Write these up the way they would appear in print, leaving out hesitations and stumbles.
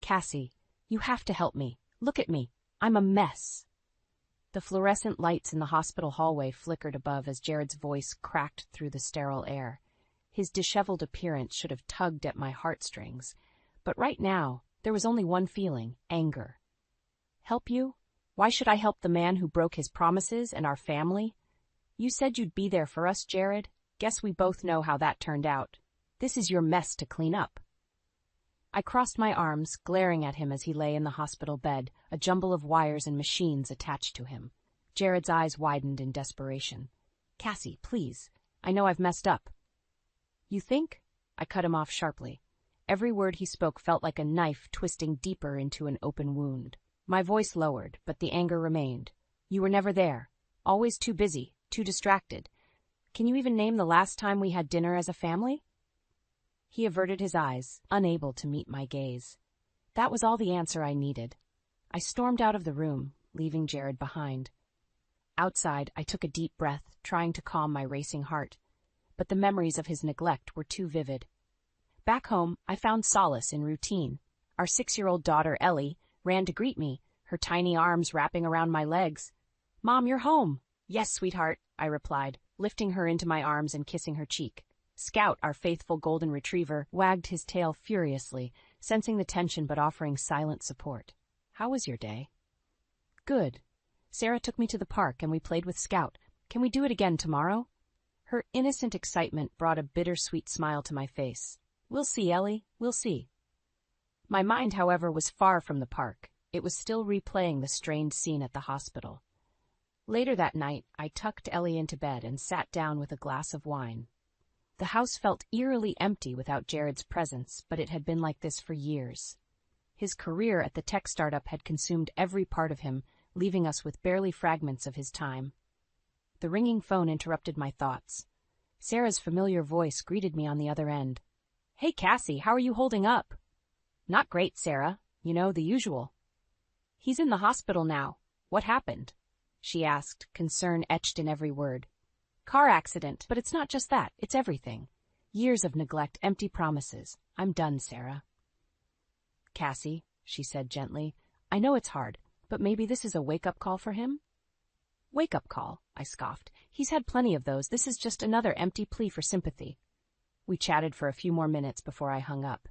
Cassie, you have to help me. Look at me. I'm a mess. The fluorescent lights in the hospital hallway flickered above as Jared's voice cracked through the sterile air. His disheveled appearance should have tugged at my heartstrings, but right now there was only one feeling: anger. Help you? Why should I help the man who broke his promises and our family? You said you'd be there for us, Jared. Guess we both know how that turned out. This is your mess to clean up. I crossed my arms, glaring at him as he lay in the hospital bed, a jumble of wires and machines attached to him. Jared's eyes widened in desperation. Cassie, please. I know I've messed up. You think? I cut him off sharply. Every word he spoke felt like a knife twisting deeper into an open wound. My voice lowered, but the anger remained. You were never there. Always too busy, too distracted. Can you even name the last time we had dinner as a family? He averted his eyes, unable to meet my gaze. That was all the answer I needed. I stormed out of the room, leaving Jared behind. Outside, I took a deep breath, trying to calm my racing heart. But the memories of his neglect were too vivid. Back home, I found solace in routine. Our 6-year-old daughter, Ellie, ran to greet me, her tiny arms wrapping around my legs. Mom, you're home. Yes, sweetheart, I replied, lifting her into my arms and kissing her cheek. Scout, our faithful golden retriever, wagged his tail furiously, sensing the tension but offering silent support. How was your day? Good. Sarah took me to the park and we played with Scout. Can we do it again tomorrow? Her innocent excitement brought a bittersweet smile to my face. We'll see, Ellie, we'll see. My mind, however, was far from the park. It was still replaying the strained scene at the hospital. Later that night, I tucked Ellie into bed and sat down with a glass of wine. The house felt eerily empty without Jared's presence, but it had been like this for years. His career at the tech startup had consumed every part of him, leaving us with barely fragments of his time. The ringing phone interrupted my thoughts. Sarah's familiar voice greeted me on the other end. Hey, Cassie, how are you holding up? Not great, Sarah. You know, the usual. He's in the hospital now. What happened? She asked, concern etched in every word. Car accident, but it's not just that, it's everything. Years of neglect, empty promises. I'm done, Sarah. Cassie, she said gently, I know it's hard, but maybe this is a wake-up call for him? Wake-up call, I scoffed. He's had plenty of those. This is just another empty plea for sympathy. We chatted for a few more minutes before I hung up.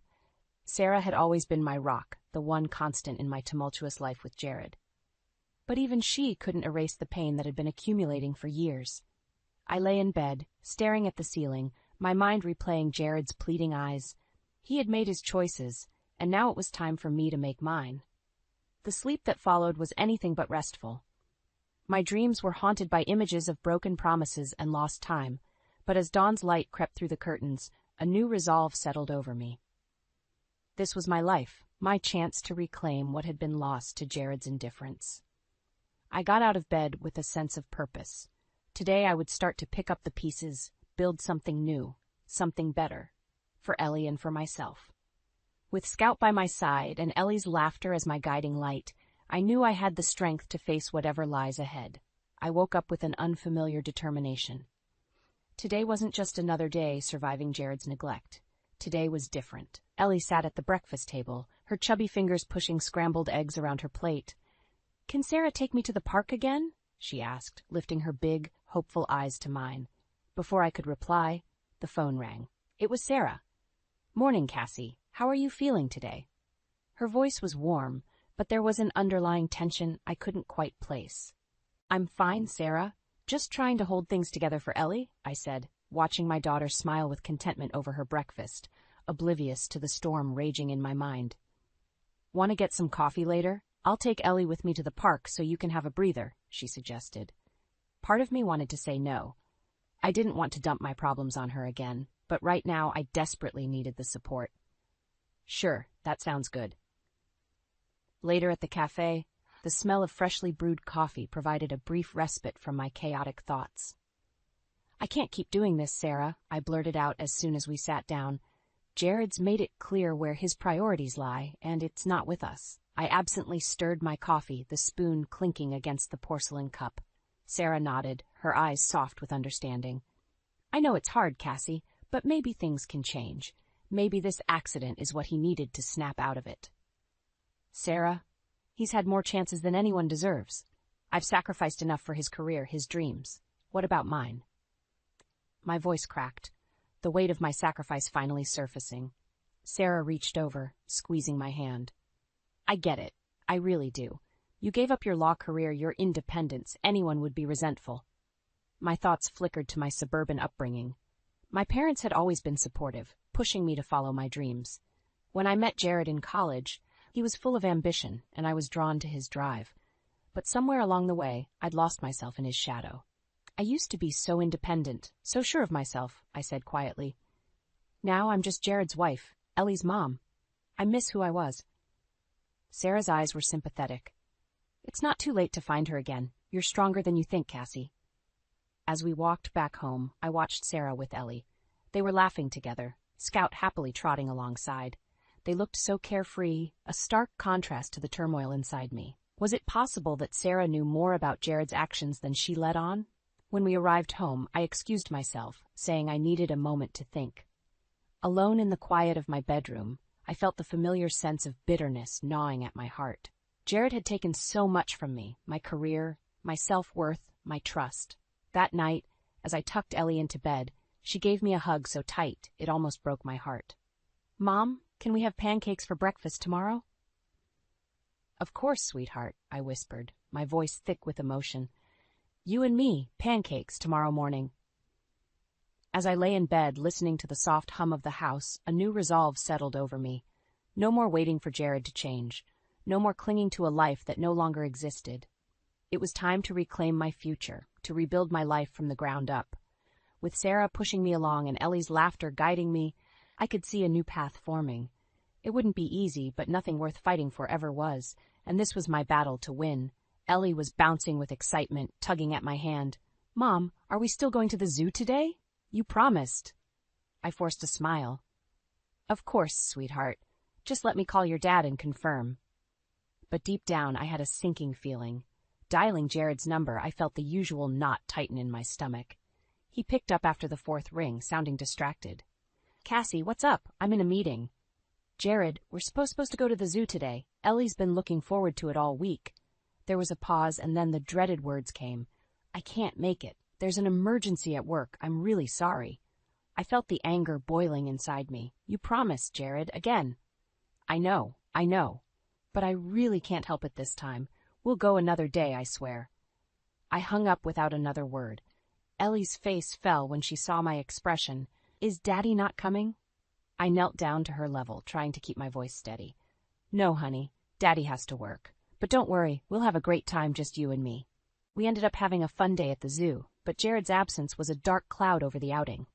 Sarah had always been my rock, the one constant in my tumultuous life with Jared. But even she couldn't erase the pain that had been accumulating for years. I lay in bed, staring at the ceiling, my mind replaying Jared's pleading eyes. He had made his choices, and now it was time for me to make mine. The sleep that followed was anything but restful. My dreams were haunted by images of broken promises and lost time, but as dawn's light crept through the curtains, a new resolve settled over me. This was my life, my chance to reclaim what had been lost to Jared's indifference. I got out of bed with a sense of purpose. Today I would start to pick up the pieces, build something new, something better, for Ellie and for myself. With Scout by my side and Ellie's laughter as my guiding light, I knew I had the strength to face whatever lies ahead. I woke up with an unfamiliar determination. Today wasn't just another day surviving Jared's neglect. Today was different. Ellie sat at the breakfast table, her chubby fingers pushing scrambled eggs around her plate. Can Sarah take me to the park again? She asked, lifting her big, hopeful eyes to mine. Before I could reply, the phone rang. It was Sarah. Morning, Cassie. How are you feeling today? Her voice was warm, but there was an underlying tension I couldn't quite place. I'm fine, Sarah. Just trying to hold things together for Ellie, I said, watching my daughter smile with contentment over her breakfast, oblivious to the storm raging in my mind. Want to get some coffee later? I'll take Ellie with me to the park so you can have a breather, she suggested. Part of me wanted to say no. I didn't want to dump my problems on her again, but right now I desperately needed the support. Sure, that sounds good. Later at the cafe, the smell of freshly brewed coffee provided a brief respite from my chaotic thoughts. I can't keep doing this, Sarah, I blurted out as soon as we sat down. Jared's made it clear where his priorities lie, and it's not with us. I absently stirred my coffee, the spoon clinking against the porcelain cup. Sarah nodded, her eyes soft with understanding. I know it's hard, Cassie, but maybe things can change. Maybe this accident is what he needed to snap out of it. Sarah, he's had more chances than anyone deserves. I've sacrificed enough for his career, his dreams. What about mine? My voice cracked, the weight of my sacrifice finally surfacing. Sarah reached over, squeezing my hand. I get it. I really do. You gave up your law career, your independence. Anyone would be resentful. My thoughts flickered to my suburban upbringing. My parents had always been supportive, pushing me to follow my dreams. When I met Jared in college, he was full of ambition, and I was drawn to his drive. But somewhere along the way, I'd lost myself in his shadow. I used to be so independent, so sure of myself, I said quietly. Now I'm just Jared's wife, Ellie's mom. I miss who I was. Sarah's eyes were sympathetic. It's not too late to find her again. You're stronger than you think, Cassie. As we walked back home, I watched Sarah with Ellie. They were laughing together, Scout happily trotting alongside. They looked so carefree, a stark contrast to the turmoil inside me. Was it possible that Sarah knew more about Jared's actions than she let on? When we arrived home, I excused myself, saying I needed a moment to think. Alone in the quiet of my bedroom, I felt the familiar sense of bitterness gnawing at my heart. Jared had taken so much from me, my career, my self-worth, my trust. That night, as I tucked Ellie into bed, she gave me a hug so tight it almost broke my heart. Mom, can we have pancakes for breakfast tomorrow? Of course, sweetheart, I whispered, my voice thick with emotion. You and me, pancakes tomorrow morning. As I lay in bed, listening to the soft hum of the house, a new resolve settled over me. No more waiting for Jared to change. No more clinging to a life that no longer existed. It was time to reclaim my future, to rebuild my life from the ground up. With Sarah pushing me along and Ellie's laughter guiding me, I could see a new path forming. It wouldn't be easy, but nothing worth fighting for ever was, and this was my battle to win. Ellie was bouncing with excitement, tugging at my hand. Mom, are we still going to the zoo today? You promised. I forced a smile. Of course, sweetheart. Just let me call your dad and confirm. But deep down, I had a sinking feeling. Dialing Jared's number, I felt the usual knot tighten in my stomach. He picked up after the fourth ring, sounding distracted. Cassie, what's up? I'm in a meeting. Jared, we're supposed to go to the zoo today. Ellie's been looking forward to it all week. There was a pause, and then the dreaded words came. I can't make it. There's an emergency at work. I'm really sorry. I felt the anger boiling inside me. You promised, Jared, again. I know. But I really can't help it this time. We'll go another day, I swear. I hung up without another word. Ellie's face fell when she saw my expression. Is Daddy not coming? I knelt down to her level, trying to keep my voice steady. No, honey. Daddy has to work. But don't worry, we'll have a great time, just you and me. We ended up having a fun day at the zoo, but Jared's absence was a dark cloud over the outing.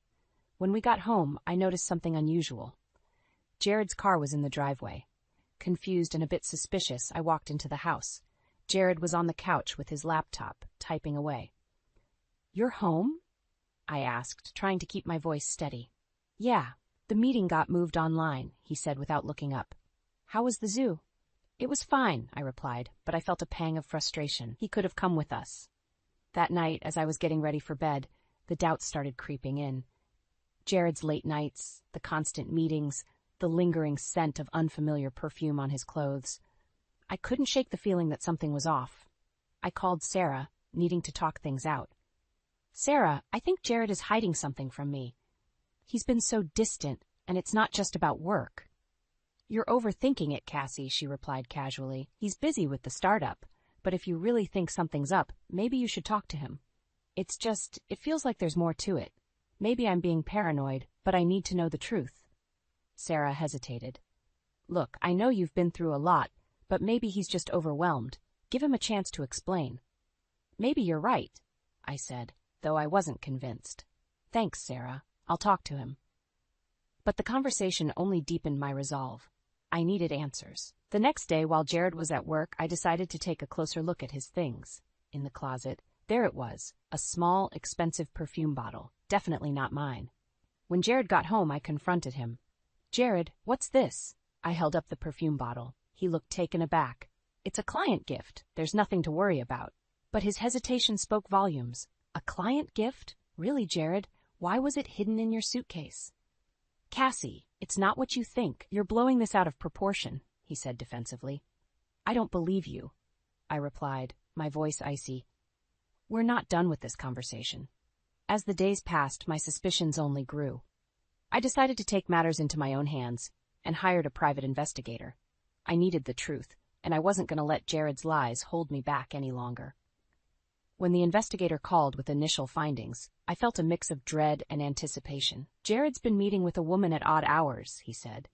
When we got home, I noticed something unusual. Jared's car was in the driveway. Confused and a bit suspicious, I walked into the house. Jared was on the couch with his laptop, typing away. You're home? I asked, trying to keep my voice steady. Yeah, the meeting got moved online, he said without looking up. How was the zoo? It was fine, I replied, but I felt a pang of frustration. He could have come with us. That night, as I was getting ready for bed, the doubts started creeping in. Jared's late nights, the constant meetings, the lingering scent of unfamiliar perfume on his clothes. I couldn't shake the feeling that something was off. I called Sarah, needing to talk things out. Sarah, I think Jared is hiding something from me. He's been so distant, and it's not just about work. You're overthinking it, Cassie, she replied casually. He's busy with the startup, but if you really think something's up, maybe you should talk to him. It feels like there's more to it. Maybe I'm being paranoid, but I need to know the truth. Sarah hesitated. Look, I know you've been through a lot, but maybe he's just overwhelmed. Give him a chance to explain. Maybe you're right, I said, though I wasn't convinced. Thanks, Sarah. I'll talk to him. But the conversation only deepened my resolve. I needed answers. The next day, while Jared was at work, I decided to take a closer look at his things. In the closet, there it was, a small, expensive perfume bottle, definitely not mine. When Jared got home, I confronted him. Jared, what's this? I held up the perfume bottle. He looked taken aback. It's a client gift. There's nothing to worry about. But his hesitation spoke volumes. A client gift? Really, Jared? Why was it hidden in your suitcase? Cassie, it's not what you think. You're blowing this out of proportion, he said defensively. I don't believe you, I replied, my voice icy. We're not done with this conversation. As the days passed, my suspicions only grew. I decided to take matters into my own hands and hired a private investigator. I needed the truth, and I wasn't going to let Jared's lies hold me back any longer. When the investigator called with initial findings, I felt a mix of dread and anticipation. Jared's been meeting with a woman at odd hours, he said.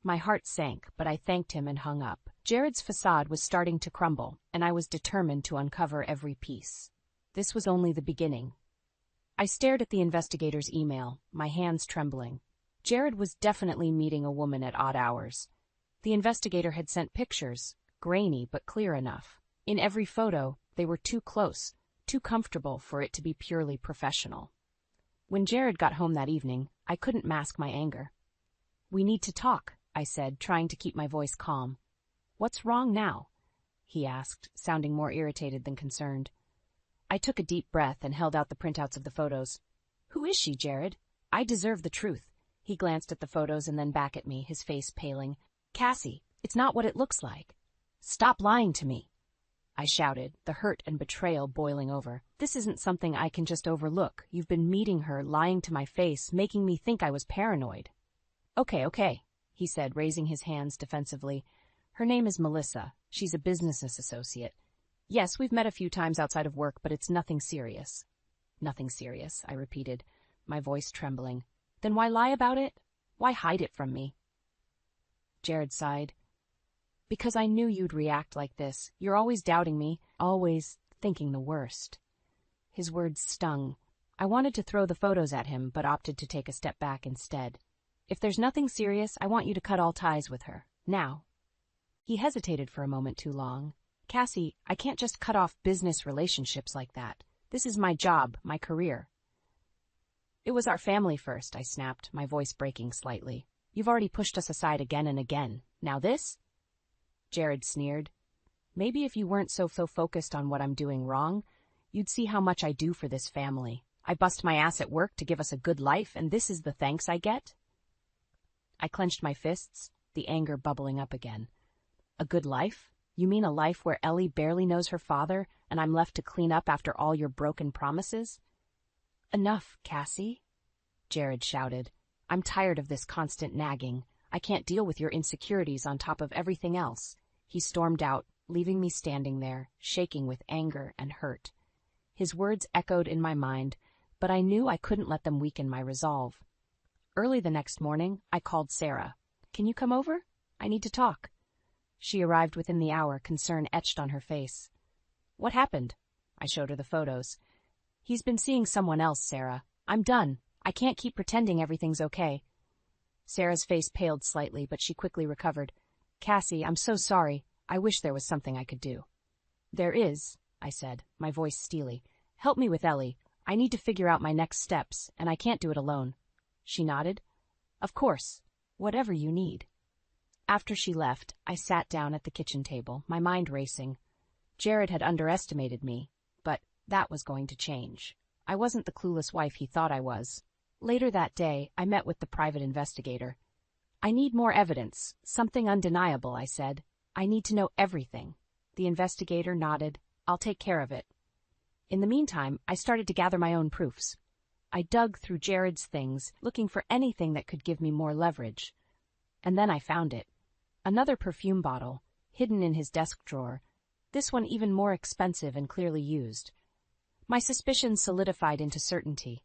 My heart sank, but I thanked him and hung up. Jared's facade was starting to crumble, and I was determined to uncover every piece. This was only the beginning. I stared at the investigator's email, my hands trembling. Jared was definitely meeting a woman at odd hours. The investigator had sent pictures, grainy but clear enough. In every photo, they were too close, too comfortable for it to be purely professional. When Jared got home that evening, I couldn't mask my anger. We need to talk, I said, trying to keep my voice calm. What's wrong now? He asked, sounding more irritated than concerned. I took a deep breath and held out the printouts of the photos. Who is she, Jared? I deserve the truth. He glanced at the photos and then back at me, his face paling. Cassie, it's not what it looks like. Stop lying to me, I shouted, the hurt and betrayal boiling over. This isn't something I can just overlook. You've been meeting her, lying to my face, making me think I was paranoid. Okay, he said, raising his hands defensively. Her name is Melissa. She's a business associate. Yes, we've met a few times outside of work, but it's nothing serious. Nothing serious, I repeated, my voice trembling. Then why lie about it? Why hide it from me? Jared sighed. Because I knew you'd react like this. You're always doubting me, always thinking the worst. His words stung. I wanted to throw the photos at him, but opted to take a step back instead. If there's nothing serious, I want you to cut all ties with her. Now. He hesitated for a moment too long. Cassie, I can't just cut off business relationships like that. This is my job, my career. It was our family first, I snapped, my voice breaking slightly. You've already pushed us aside again and again. Now this? Jared sneered. Maybe if you weren't so focused on what I'm doing wrong, you'd see how much I do for this family. I bust my ass at work to give us a good life, and this is the thanks I get? I clenched my fists, the anger bubbling up again. A good life? You mean a life where Ellie barely knows her father, and I'm left to clean up after all your broken promises? Enough, Cassie, Jared shouted. I'm tired of this constant nagging. I can't deal with your insecurities on top of everything else. He stormed out, leaving me standing there, shaking with anger and hurt. His words echoed in my mind, but I knew I couldn't let them weaken my resolve. Early the next morning, I called Sarah. Can you come over? I need to talk. She arrived within the hour, concern etched on her face. What happened? I showed her the photos. He's been seeing someone else, Sarah. I'm done. I can't keep pretending everything's okay. Sarah's face paled slightly, but she quickly recovered. Cassie, I'm so sorry. I wish there was something I could do. There is, I said, my voice steely. Help me with Ellie. I need to figure out my next steps, and I can't do it alone. She nodded. Of course. Whatever you need. After she left, I sat down at the kitchen table, my mind racing. Jared had underestimated me, but that was going to change. I wasn't the clueless wife he thought I was. Later that day, I met with the private investigator. I need more evidence, something undeniable, I said. I need to know everything. The investigator nodded. I'll take care of it. In the meantime, I started to gather my own proofs. I dug through Jared's things, looking for anything that could give me more leverage. And then I found it. Another perfume bottle, hidden in his desk drawer, this one even more expensive and clearly used. My suspicions solidified into certainty.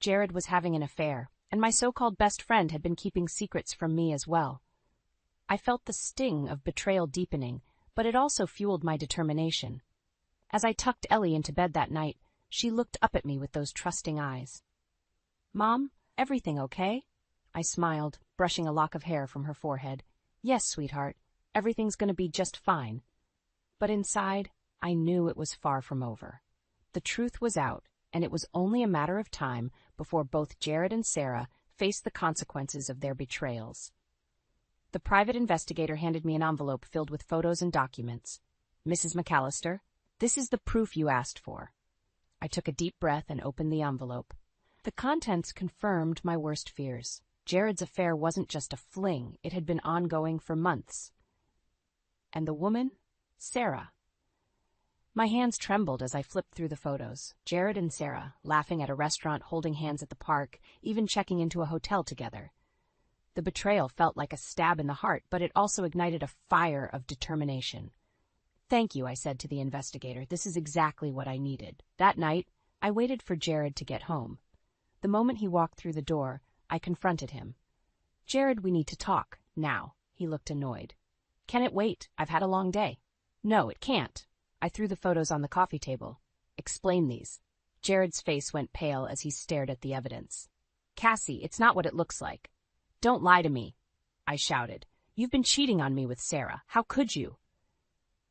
Jared was having an affair, and my so-called best friend had been keeping secrets from me as well. I felt the sting of betrayal deepening, but it also fueled my determination. As I tucked Ellie into bed that night, she looked up at me with those trusting eyes. Mom, everything okay? I smiled, brushing a lock of hair from her forehead. Yes, sweetheart, everything's going to be just fine. But inside, I knew it was far from over. The truth was out, and it was only a matter of time before both Jared and Sarah faced the consequences of their betrayals. The private investigator handed me an envelope filled with photos and documents. Mrs. McAllister, this is the proof you asked for. I took a deep breath and opened the envelope. The contents confirmed my worst fears. Jared's affair wasn't just a fling, it had been ongoing for months. And the woman? Sarah. My hands trembled as I flipped through the photos. Jared and Sarah, laughing at a restaurant, holding hands at the park, even checking into a hotel together. The betrayal felt like a stab in the heart, but it also ignited a fire of determination. "Thank you," I said to the investigator. "This is exactly what I needed." That night, I waited for Jared to get home. The moment he walked through the door, I confronted him. "Jared, we need to talk, now." He looked annoyed. "Can it wait? I've had a long day." "No, it can't." I threw the photos on the coffee table. "Explain these." Jared's face went pale as he stared at the evidence. "Cassie, it's not what it looks like." "Don't lie to me," I shouted. "You've been cheating on me with Sarah. How could you?"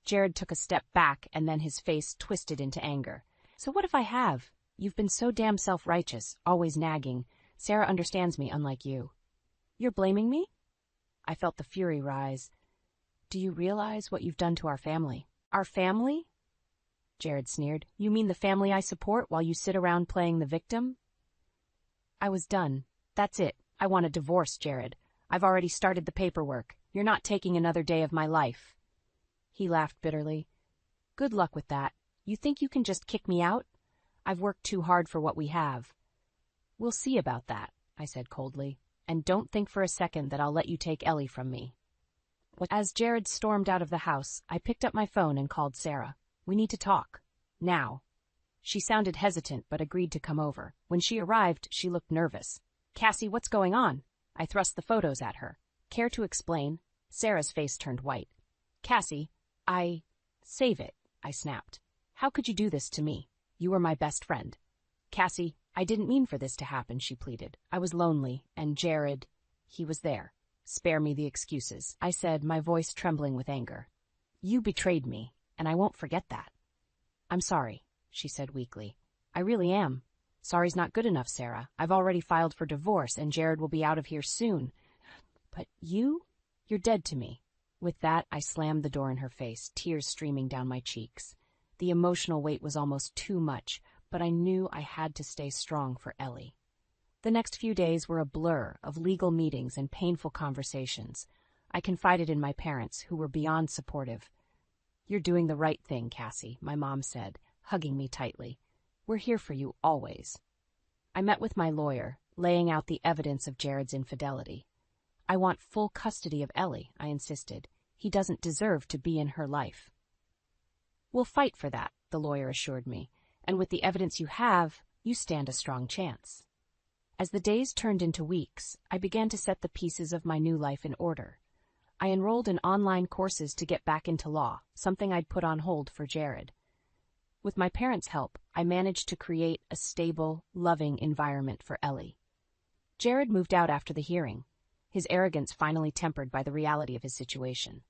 Jared took a step back, and then his face twisted into anger. "So what if I have? You've been so damn self-righteous, always nagging. Sarah understands me, unlike you." "You're blaming me?" I felt the fury rise. "Do you realize what you've done to our family?" "Our family?" Jared sneered. "You mean the family I support while you sit around playing the victim?" I was done. "That's it. I want a divorce, Jared. I've already started the paperwork. You're not taking another day of my life." He laughed bitterly. "Good luck with that. You think you can just kick me out? I've worked too hard for what we have." "We'll see about that," I said coldly. "And don't think for a second that I'll let you take Ellie from me." As Jared stormed out of the house, I picked up my phone and called Sarah. "We need to talk. Now." She sounded hesitant but agreed to come over. When she arrived, she looked nervous. "Cassie, what's going on?" I thrust the photos at her. "Care to explain?" Sarah's face turned white. "Cassie, Save it," I snapped. "How could you do this to me? You were my best friend." "Cassie, I didn't mean for this to happen," she pleaded. "I was lonely, and Jared, he was there. Spare me the excuses," I said, my voice trembling with anger. "You betrayed me, and I won't forget that." "I'm sorry," she said weakly. "I really am. Sorry's not good enough, Sarah. I've already filed for divorce, and Jared will be out of here soon. But you're dead to me." With that, I slammed the door in her face, tears streaming down my cheeks. The emotional weight was almost too much, but I knew I had to stay strong for Ellie. The next few days were a blur of legal meetings and painful conversations. I confided in my parents, who were beyond supportive. "You're doing the right thing, Cassie," my mom said, hugging me tightly. "We're here for you always." I met with my lawyer, laying out the evidence of Jared's infidelity. "I want full custody of Ellie," I insisted. "He doesn't deserve to be in her life." "We'll fight for that," the lawyer assured me. "And with the evidence you have, you stand a strong chance." As the days turned into weeks, I began to set the pieces of my new life in order. I enrolled in online courses to get back into law, something I'd put on hold for Jared. With my parents' help, I managed to create a stable, loving environment for Ellie. Jared moved out after the hearing, his arrogance finally tempered by the reality of his situation.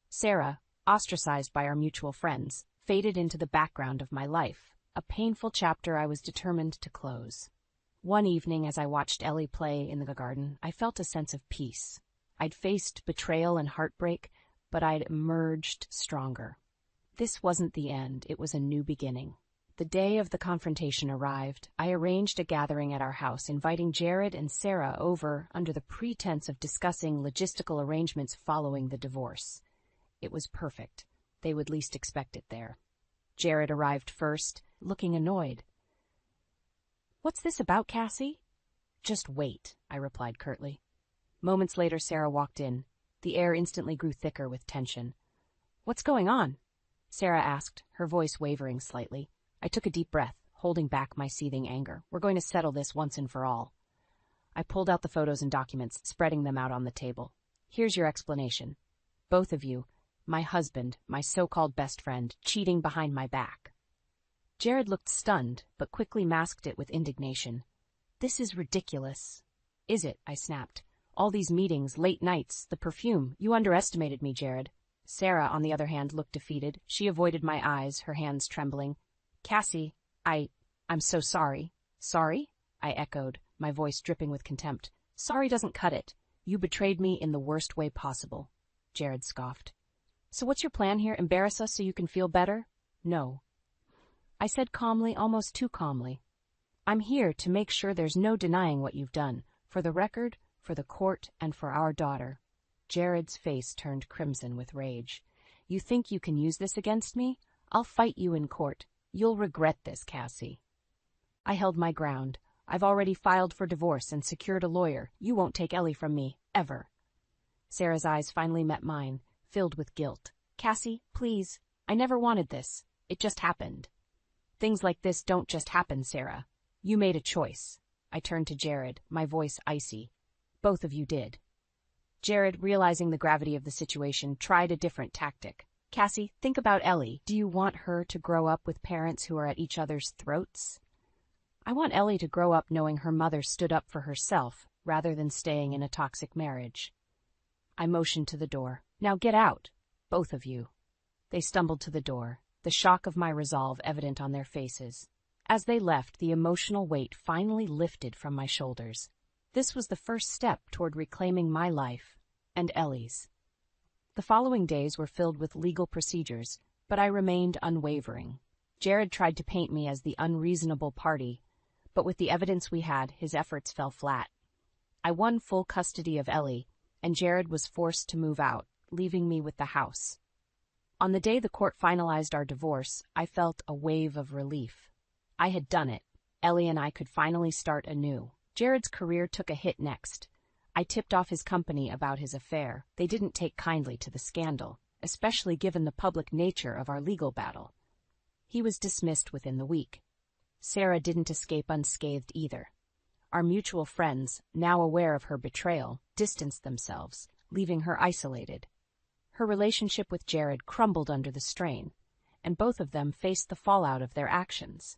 Sarah, ostracized by our mutual friends, faded into the background of my life, a painful chapter I was determined to close. One evening, as I watched Ellie play in the garden, I felt a sense of peace. I'd faced betrayal and heartbreak, but I'd emerged stronger. This wasn't the end, it was a new beginning. The day of the confrontation arrived. I arranged a gathering at our house, inviting Jared and Sarah over under the pretense of discussing logistical arrangements following the divorce. It was perfect. They would least expect it there. Jared arrived first, looking annoyed. "What's this about, Cassie?" "Just wait," I replied curtly. Moments later, Sarah walked in. The air instantly grew thicker with tension. "What's going on?" Sarah asked, her voice wavering slightly. I took a deep breath, holding back my seething anger. "We're going to settle this once and for all." I pulled out the photos and documents, spreading them out on the table. "Here's your explanation. Both of you, my husband, my so-called best friend, cheating behind my back." Jared looked stunned, but quickly masked it with indignation. "This is ridiculous." "Is it?" I snapped. "All these meetings, late nights, the perfume. You underestimated me, Jared." Sarah, on the other hand, looked defeated. She avoided my eyes, her hands trembling. "Cassie, I'm so sorry." "Sorry?" I echoed, my voice dripping with contempt. "Sorry doesn't cut it. You betrayed me in the worst way possible." Jared scoffed. "So what's your plan here? Embarrass us so you can feel better?" "No." I said calmly, almost too calmly. "I'm here to make sure there's no denying what you've done, for the record, for the court, and for our daughter." Jared's face turned crimson with rage. You think you can use this against me? I'll fight you in court. You'll regret this, Cassie. I held my ground. I've already filed for divorce and secured a lawyer. You won't take Ellie from me, ever. Sarah's eyes finally met mine, filled with guilt. Cassie, please. I never wanted this. It just happened. Things like this don't just happen, Sarah. You made a choice. I turned to Jared, my voice icy. Both of you did. Jared, realizing the gravity of the situation, tried a different tactic. Cassie, think about Ellie. Do you want her to grow up with parents who are at each other's throats? I want Ellie to grow up knowing her mother stood up for herself, rather than staying in a toxic marriage. I motioned to the door. Now get out, both of you. They stumbled to the door, the shock of my resolve evident on their faces. As they left, the emotional weight finally lifted from my shoulders. This was the first step toward reclaiming my life, and Ellie's. The following days were filled with legal procedures, but I remained unwavering. Jared tried to paint me as the unreasonable party, but with the evidence we had, his efforts fell flat. I won full custody of Ellie, and Jared was forced to move out, leaving me with the house. On the day the court finalized our divorce, I felt a wave of relief. I had done it. Ellie and I could finally start anew. Jared's career took a hit next. I tipped off his company about his affair. They didn't take kindly to the scandal, especially given the public nature of our legal battle. He was dismissed within the week. Sarah didn't escape unscathed either. Our mutual friends, now aware of her betrayal, distanced themselves, leaving her isolated. Her relationship with Jared crumbled under the strain, and both of them faced the fallout of their actions.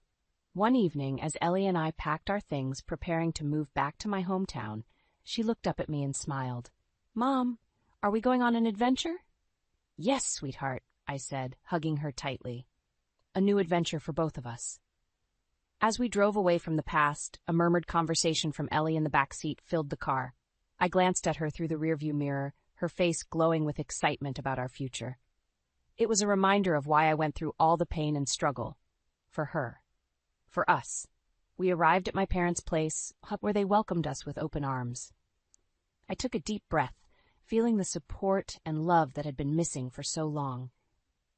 One evening, as Ellie and I packed our things, preparing to move back to my hometown, she looked up at me and smiled. Mom, are we going on an adventure? Yes, sweetheart, I said, hugging her tightly. A new adventure for both of us. As we drove away from the past, a murmured conversation from Ellie in the back seat filled the car. I glanced at her through the rearview mirror, her face glowing with excitement about our future. It was a reminder of why I went through all the pain and struggle. For her. For us. We arrived at my parents' place, where they welcomed us with open arms. I took a deep breath, feeling the support and love that had been missing for so long.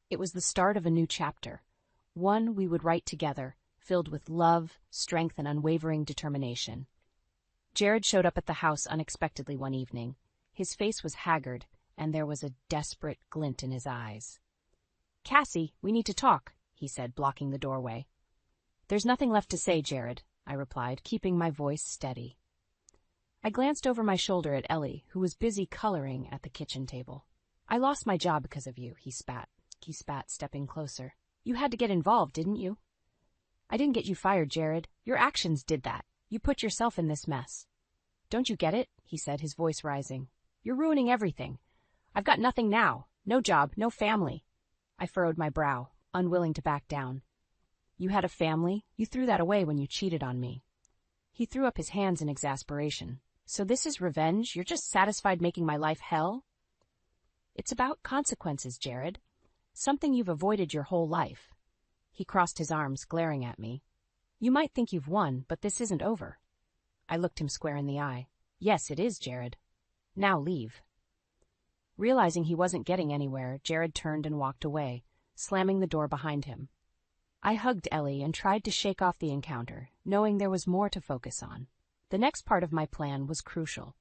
It was the start of a new chapter, one we would write together, filled with love, strength, and unwavering determination. Jared showed up at the house unexpectedly one evening. His face was haggard, and there was a desperate glint in his eyes. Cassie, we need to talk, he said, blocking the doorway. There's nothing left to say, Jared, I replied, keeping my voice steady. I glanced over my shoulder at Ellie, who was busy coloring at the kitchen table. I lost my job because of you, he spat, stepping closer. You had to get involved, didn't you? I didn't get you fired, Jared. Your actions did that. You put yourself in this mess. Don't you get it? He said, his voice rising. You're ruining everything. I've got nothing now. No job, no family. I furrowed my brow, unwilling to back down. You had a family. You threw that away when you cheated on me. He threw up his hands in exasperation. So this is revenge? You're just satisfied making my life hell? It's about consequences, Jared. Something you've avoided your whole life. He crossed his arms, glaring at me. You might think you've won, but this isn't over. I looked him square in the eye. Yes, it is, Jared. Now leave. Realizing he wasn't getting anywhere, Jared turned and walked away, slamming the door behind him. I hugged Ellie and tried to shake off the encounter, knowing there was more to focus on. The next part of my plan was crucial.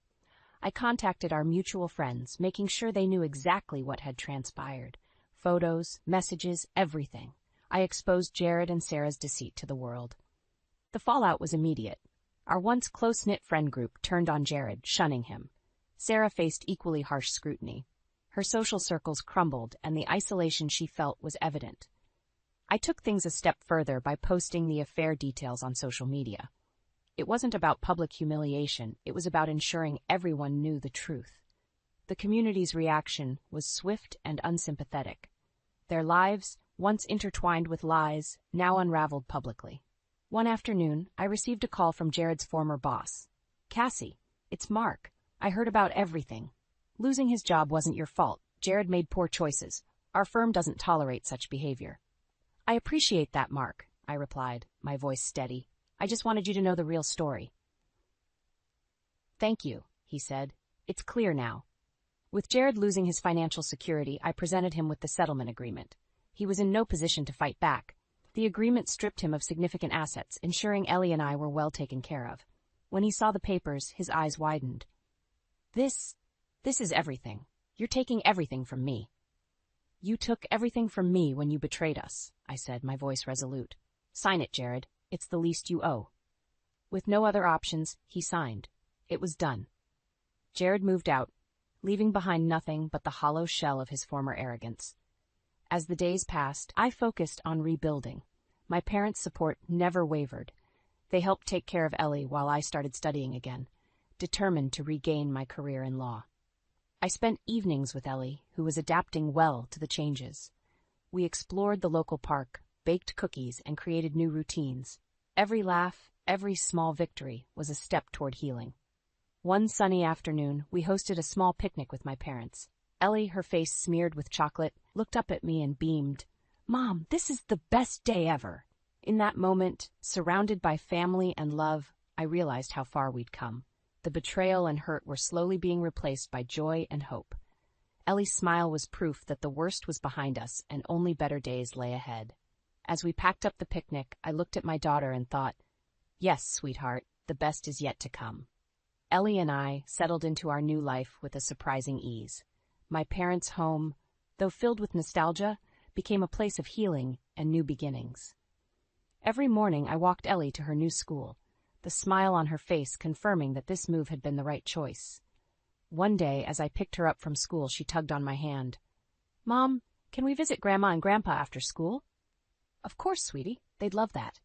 I contacted our mutual friends, making sure they knew exactly what had transpired. Photos, messages, everything. I exposed Jared and Sarah's deceit to the world. The fallout was immediate. Our once close-knit friend group turned on Jared, shunning him. Sarah faced equally harsh scrutiny. Her social circles crumbled, and the isolation she felt was evident. I took things a step further by posting the affair details on social media. It wasn't about public humiliation, it was about ensuring everyone knew the truth. The community's reaction was swift and unsympathetic. Their lives, once intertwined with lies, now unraveled publicly. One afternoon, I received a call from Jared's former boss. Cassie, it's Mark. I heard about everything. Losing his job wasn't your fault. Jared made poor choices. Our firm doesn't tolerate such behavior. I appreciate that, Mark, I replied, my voice steady. I just wanted you to know the real story. Thank you, he said. It's clear now. With Jared losing his financial security, I presented him with the settlement agreement. He was in no position to fight back. The agreement stripped him of significant assets, ensuring Ellie and I were well taken care of. When he saw the papers, his eyes widened. This is everything. You're taking everything from me. You took everything from me when you betrayed us, I said, my voice resolute. Sign it, Jared. It's the least you owe. With no other options, he signed. It was done. Jared moved out, leaving behind nothing but the hollow shell of his former arrogance. As the days passed, I focused on rebuilding. My parents' support never wavered. They helped take care of Ellie while I started studying again, determined to regain my career in law. I spent evenings with Ellie, who was adapting well to the changes. We explored the local park, baked cookies, and created new routines. Every laugh, every small victory was a step toward healing. One sunny afternoon, we hosted a small picnic with my parents. Ellie, her face smeared with chocolate, looked up at me and beamed. Mom, this is the best day ever. In that moment, surrounded by family and love, I realized how far we'd come. The betrayal and hurt were slowly being replaced by joy and hope. Ellie's smile was proof that the worst was behind us and only better days lay ahead. As we packed up the picnic, I looked at my daughter and thought, yes, sweetheart, the best is yet to come. Ellie and I settled into our new life with a surprising ease. My parents' home, though filled with nostalgia, became a place of healing and new beginnings. Every morning I walked Ellie to her new school, the smile on her face confirming that this move had been the right choice. One day, as I picked her up from school, she tugged on my hand. Mom, can we visit Grandma and Grandpa after school? Of course, sweetie. They'd love that.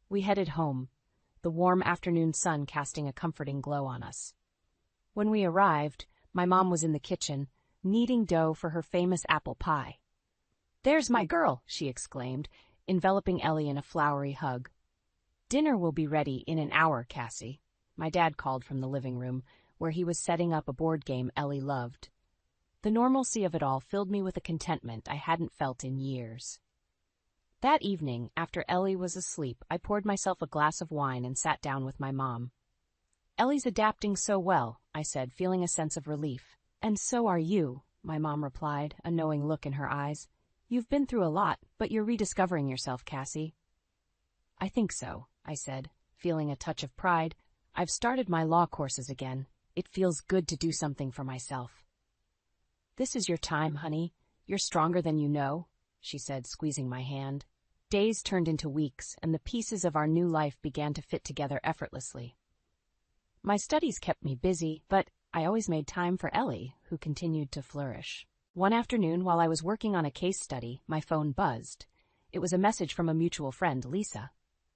We headed home, the warm afternoon sun casting a comforting glow on us. When we arrived, my mom was in the kitchen, kneading dough for her famous apple pie. There's my girl, she exclaimed, enveloping Ellie in a flowery hug. Dinner will be ready in an hour, Cassie, my dad called from the living room, where he was setting up a board game Ellie loved. The normalcy of it all filled me with a contentment I hadn't felt in years. That evening, after Ellie was asleep, I poured myself a glass of wine and sat down with my mom. Ellie's adapting so well, I said, feeling a sense of relief. And so are you, my mom replied, a knowing look in her eyes. You've been through a lot, but you're rediscovering yourself, Cassie. I think so, I said, feeling a touch of pride. I've started my law courses again. It feels good to do something for myself. This is your time, honey. You're stronger than you know, she said, squeezing my hand. Days turned into weeks, and the pieces of our new life began to fit together effortlessly. My studies kept me busy, but I always made time for Ellie, who continued to flourish. One afternoon, while I was working on a case study, my phone buzzed. It was a message from a mutual friend, Lisa.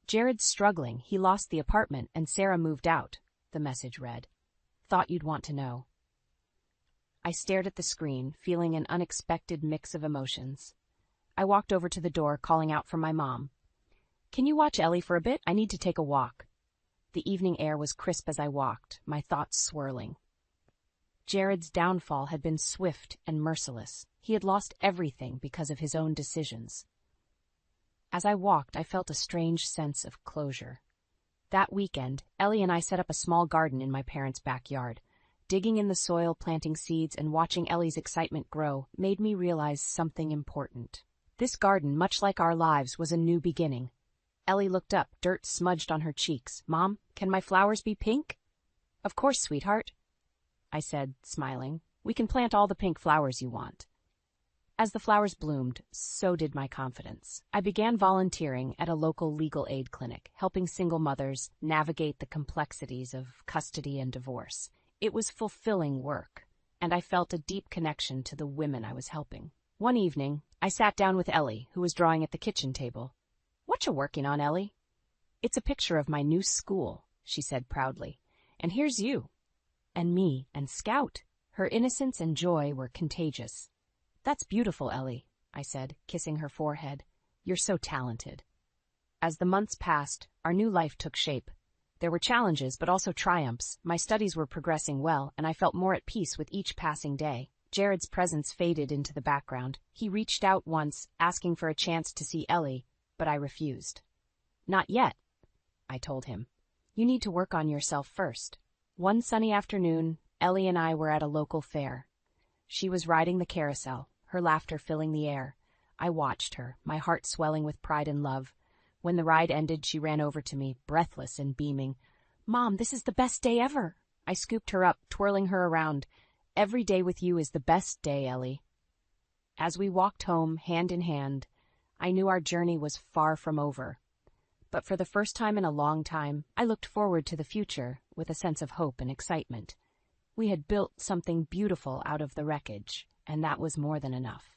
Jared's struggling. He lost the apartment, and Sarah moved out, the message read. Thought you'd want to know. I stared at the screen, feeling an unexpected mix of emotions. I walked over to the door, calling out for my mom. Can you watch Ellie for a bit? I need to take a walk. The evening air was crisp as I walked, my thoughts swirling. Jared's downfall had been swift and merciless. He had lost everything because of his own decisions. As I walked, I felt a strange sense of closure. That weekend, Ellie and I set up a small garden in my parents' backyard. Digging in the soil, planting seeds, and watching Ellie's excitement grow made me realize something important. This garden, much like our lives, was a new beginning. Ellie looked up, dirt smudged on her cheeks. Mom, can my flowers be pink? Of course, sweetheart, I said, smiling. We can plant all the pink flowers you want. As the flowers bloomed, so did my confidence. I began volunteering at a local legal aid clinic, helping single mothers navigate the complexities of custody and divorce. It was fulfilling work, and I felt a deep connection to the women I was helping. One evening, I sat down with Ellie, who was drawing at the kitchen table. What you working on, Ellie? It's a picture of my new school, she said proudly. And here's you. And me, and Scout. Her innocence and joy were contagious. That's beautiful, Ellie, I said, kissing her forehead. You're so talented. As the months passed, our new life took shape. There were challenges, but also triumphs. My studies were progressing well, and I felt more at peace with each passing day. Jared's presence faded into the background. He reached out once, asking for a chance to see Ellie, but I refused. Not yet, I told him. You need to work on yourself first. One sunny afternoon, Ellie and I were at a local fair. She was riding the carousel, her laughter filling the air. I watched her, my heart swelling with pride and love. When the ride ended, she ran over to me, breathless and beaming. "Mom, this is the best day ever." I scooped her up, twirling her around. "Every day with you is the best day, Ellie." As we walked home, hand in hand, I knew our journey was far from over. But for the first time in a long time, I looked forward to the future with a sense of hope and excitement. We had built something beautiful out of the wreckage, and that was more than enough.